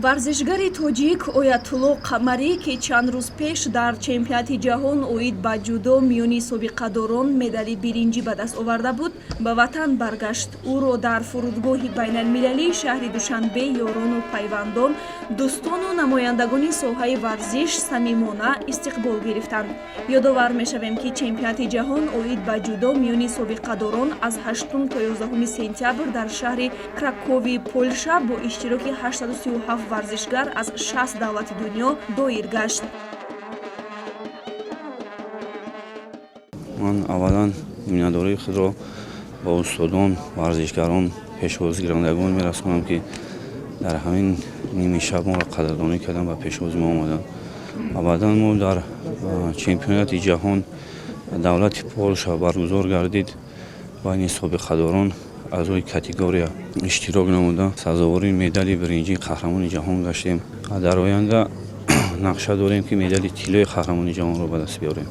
варзишгари тоҷик Оятулло Қамарӣ, ки чанд рӯз пеш дар чемпионати ҷаҳон оид ба ҷудо миёни собиқадорон медали биринҷӣ ба даст оварда буд, ба ватан баргашт. ӯро дар фурудгоҳи байналмилалии шаҳри Душанбе ёрону пайвандон, дӯстону намояндагони соҳаи варзиш самимона истиқбол гирифтанд. ёдовар мешавем, ки чемпионати ҷаҳон оид ба ҷудо миёни собиқадорон аз 8 то 11 сентябр дар шаҳри Кракови, Полша бо иштироки 837 варзишгар аз 60 давлати дунё доир гашт. ман аввалан миннатдории худро ба устодон, варзишгарон, пешвозгирандагон мерасонам, ки дар ҳамин ними шаб моро қадрдонӣ кардан ба пешвози мо омаданд. ва баъдан мо дар чемпионати ҷаҳон давлати Полша баргузор гардид. байни собиқадорон аъзои категория иштирок намуда сазовори медали биринҷии қаҳрамони ҷаҳон гаштем. дар оянда нақша дорем, ки медали тиллои қаҳрамони ҷаҳонро ба даст биёрем.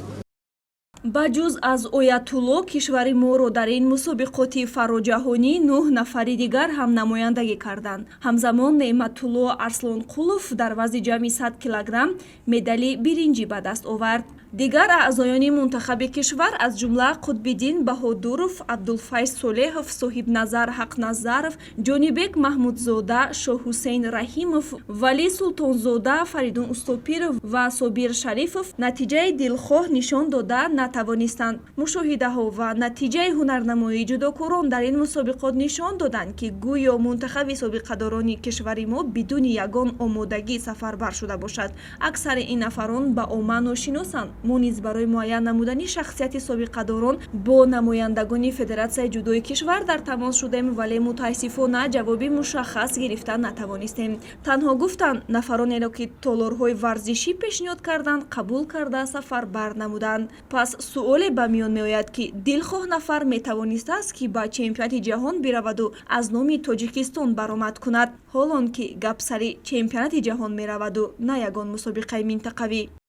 ба ҷуз аз Оятулло, кишвари моро дар ин мусобиқоти фароҷаҳонӣ 9 нафари дигар ҳам намояндагӣ карданд. ҳамзамон Неъматулло Арслонқулов дар вазни ҷамъи 100 килограмм медали биринҷӣ ба даст овард. дигар аъзоёни мунтахаби кишвар аз ҷумла Қутбиддин Баҳодуров, Абдулфайз Солеҳов, Соҳибназар Ҳақназаров, Ҷонибек Маҳмудзода, Шоҳҳусейн Раҳимов, Валӣ Султонзода, Фаридун Устопиров ва Собир Шарифов натиҷаи дилхоҳ нишон дода натавонистанд. мушоҳидаҳо ва натиҷаи ҳунарнамоии ҷудокорон дар ин мусобиқот нишон доданд, ки гӯё мунтахаби собиқадорони кишвари мо бидуни ягон омодагӣ сафарбар шуда бошад. аксари ин нафарон ба омма ношиносанд. мо низ барои муайян намудани шахсияти собиқадорон бо намояндагони Федератсияи ҷудои кишвар дар тамос шудем, вале мутаассифона ҷавоби мушаххас гирифта натавонистем. танҳо гуфтанд нафаронеро, ки толорҳои варзишӣ пешниҳод карданд, қабул карда сафарбар намуданд. пас суоле ба миён меояд, ки дилхоҳ нафар метавонистааст, ки ба чемпионати ҷаҳон бираваду аз номи Тоҷикистон баромад кунад, ҳолон ки гап сари чемпионати ҷаҳон мераваду на ягон мусобиқаи минтақавӣ.